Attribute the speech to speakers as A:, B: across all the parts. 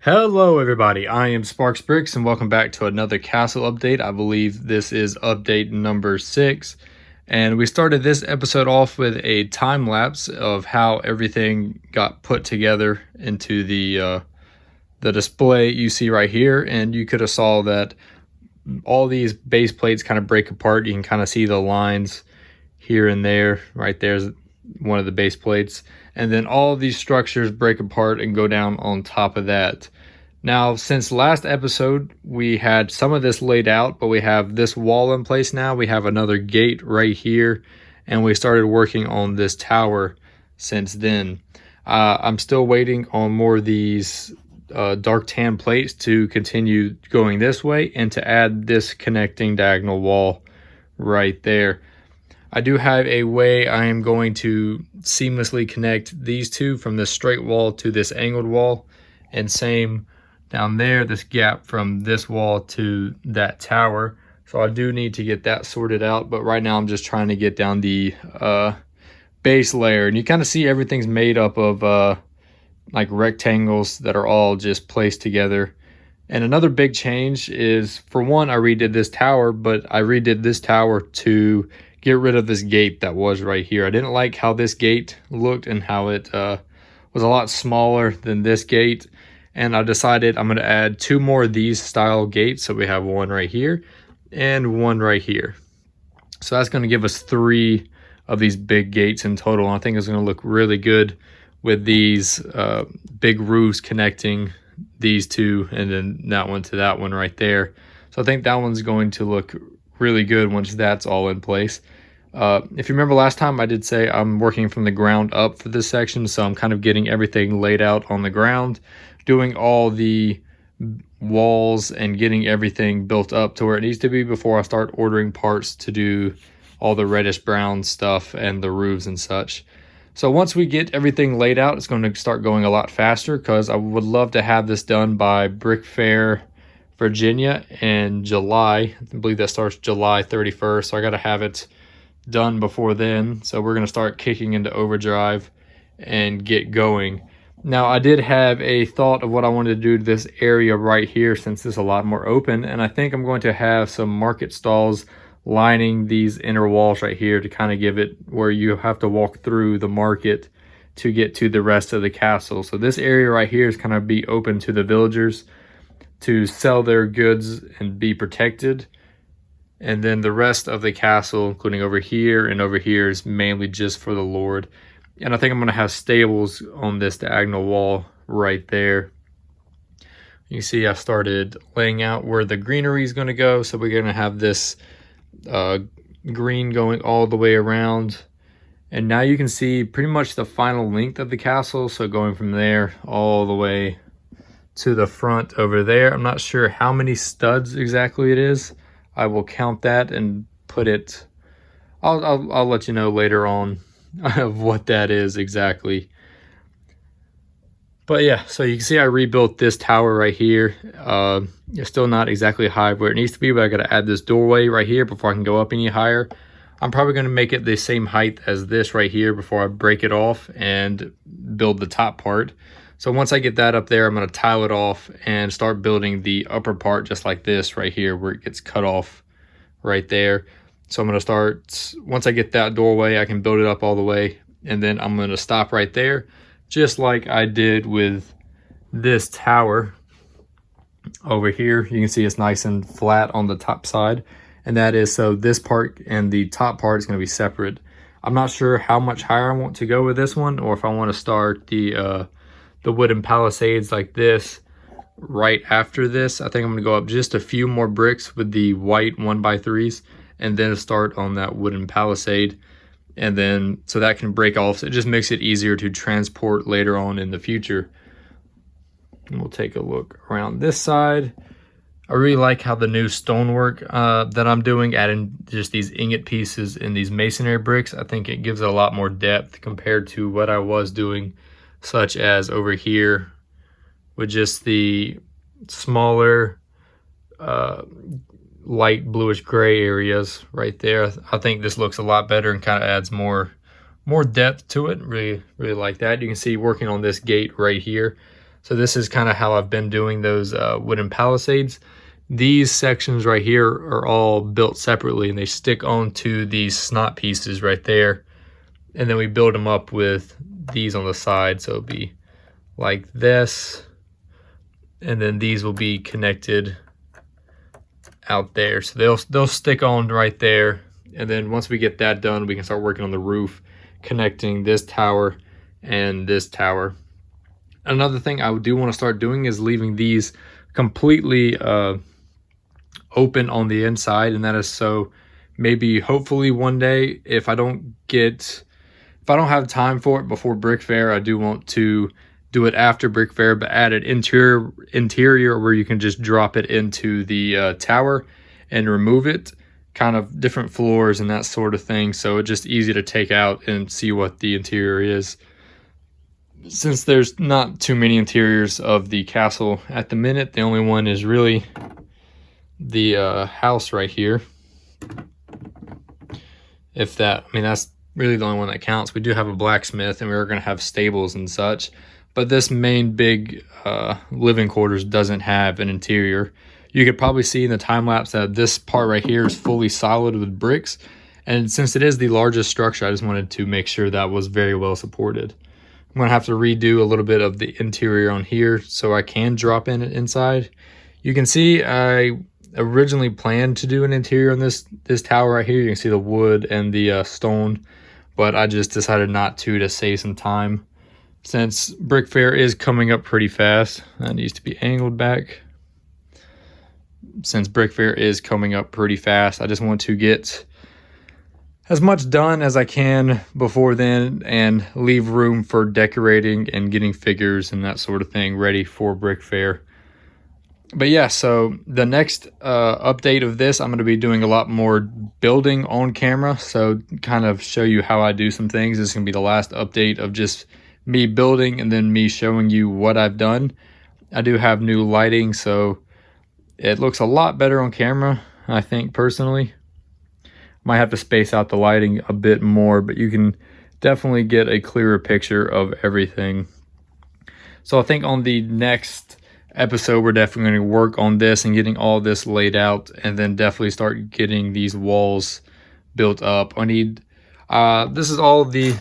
A: Hello everybody, I am Sparks Bricks and welcome back to another castle update. I believe this is update number 6. And we started this episode off with a time lapse of how everything got put together into the display you see right here. And you could have saw that all these base plates kind of break apart. You can kind of see the lines here and there. Right there's one of the base plates. And then all of these structures break apart and go down on top of that. Now, since last episode, we had some of this laid out, but we have this wall in place now. We have another gate right here, and we started working on this tower since then. I'm still waiting on more of these dark tan plates to continue going this way and to add this connecting diagonal wall right there. I do have a way I am going to seamlessly connect these two from this straight wall to this angled wall, and same down there, this gap from this wall to that tower. So I do need to get that sorted out, but right now I'm just trying to get down the base layer, and you kind of see everything's made up of like rectangles that are all just placed together. And another big change is, for one, I redid this tower, but I redid this tower to get rid of this gate that was right here. I didn't like how this gate looked and how it was a lot smaller than this gate. And I decided I'm going to add 2 more of these style gates. So we have one right here and one right here. So that's going to give us 3 of these big gates in total. And I think it's going to look really good with these big roofs connecting these two and then that one to that one right there. So I think that one's going to look really good once that's all in place. If you remember last time, I did say I'm working from the ground up for this section. So I'm kind of getting everything laid out on the ground, doing all the walls and getting everything built up to where it needs to be before I start ordering parts to do all the reddish brown stuff and the roofs and such. So once we get everything laid out, it's going to start going a lot faster, because I would love to have this done by Brick Fair, Virginia in July. I believe that starts July 31st. So I got to have it done before then. So we're going to start kicking into overdrive and get going. Now, I did have a thought of what I wanted to do to this area right here, since it's a lot more open. And I think I'm going to have some market stalls lining these inner walls right here to kind of give it where you have to walk through the market to get to the rest of the castle. So this area right here is kind of be open to the villagers to sell their goods and be protected. And then the rest of the castle, including over here and over here, is mainly just for the Lord. And I think I'm going to have stables on this diagonal wall right there. You see I started laying out where the greenery is going to go. So we're going to have this green going all the way around. And now you can see pretty much the final length of the castle. So going from there all the way to the front over there. I'm not sure how many studs exactly it is. I will count that and put it. I'll let you know later on of what that is exactly. But yeah, so you can see I rebuilt this tower right here. It's still not exactly high where it needs to be, but I got to add this doorway right here before I can go up any higher. I'm probably going to make it the same height as this right here before I break it off and build the top part. So once I get that up there, I'm going to tile it off and start building the upper part just like this right here, where it gets cut off right there. So I'm going to start, once I get that doorway, I can build it up all the way. And then I'm going to stop right there, just like I did with this tower over here. You can see it's nice and flat on the top side. And that is so this part and the top part is going to be separate. I'm not sure how much higher I want to go with this one, or if I want to start the wooden palisades like this right after this. I think I'm going to go up just a few more bricks with the white 1x3s. And then start on that wooden palisade, and then so that can break off. So it just makes it easier to transport later on in the future. And we'll take a look around this side. I really like how the new stonework that I'm doing, adding just these ingot pieces in these masonry bricks. I think it gives it a lot more depth compared to what I was doing, such as over here with just the smaller light bluish gray areas right there. I think this looks a lot better and kind of adds more depth to it. Really like that. You can see working on this gate right here. So this is kind of how I've been doing those wooden palisades. These sections right here are all built separately, and they stick onto these snot pieces right there. And then we build them up with these on the side. So it'll be like this. And then these will be connected out there. So they'll stick on right there. And then once we get that done, we can start working on the roof, connecting this tower and this tower. Another thing I do want to start doing is leaving these completely open on the inside, and that is so maybe hopefully one day, if I don't have time for it before Brick Fair, I do want to do it after Brick Fair, but add an interior where you can just drop it into the tower and remove it, kind of different floors and that sort of thing, so it's just easy to take out and see what the interior is. Since there's not too many interiors of the castle at the minute, the only one is really the house right here. If that, I mean, that's really the only one that counts. We do have a blacksmith, and we're going to have stables and such, but this main big living quarters doesn't have an interior. You could probably see in the time lapse that this part right here is fully solid with bricks, and since it is the largest structure, I just wanted to make sure that was very well supported. I'm going to have to redo a little bit of the interior on here so I can drop in it inside. You can see I originally planned to do an interior on this tower right here. You can see the wood and the stone, but I just decided not to save some time. Since Brick Fair is coming up pretty fast, that needs to be angled back. Since Brick Fair is coming up pretty fast, I just want to get as much done as I can before then and leave room for decorating and getting figures and that sort of thing ready for Brick Fair. But yeah, so the next update of this, I'm going to be doing a lot more building on camera, so kind of show you how I do some things. This is going to be the last update of just me building and then me showing you what I've done. I do have new lighting, so it looks a lot better on camera, I think, personally. Might have to space out the lighting a bit more, but you can definitely get a clearer picture of everything. So I think on the next episode, we're definitely going to work on this and getting all this laid out, and then definitely start getting these walls built up. I need, this is all the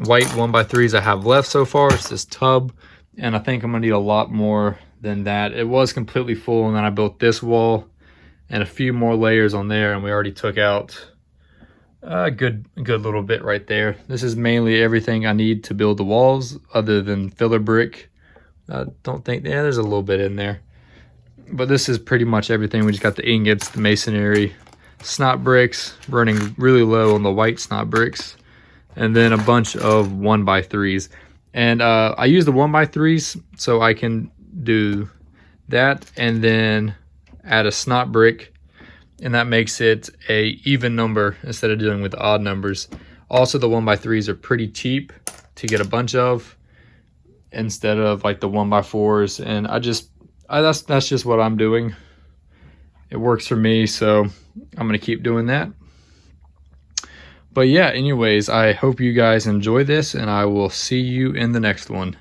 A: white 1x3s I have left so far. It's this tub, and I think I'm going to need a lot more than that. It was completely full, and then I built this wall and a few more layers on there, and we already took out a good little bit right there. This is mainly everything I need to build the walls, other than filler brick. I don't think, yeah, there's a little bit in there, but this is pretty much everything. We just got the ingots, the masonry, snot bricks, running really low on the white snot bricks, and then a bunch of 1x3s. And I use the 1x3s so I can do that and then add a snot brick, and that makes it a even number instead of dealing with odd numbers. Also, the 1x3s are pretty cheap to get a bunch of instead of like the 1x4s, and that's just what I'm doing. It works for me, so I'm gonna keep doing that. But yeah, anyways, I hope you guys enjoy this, and I will see you in the next one.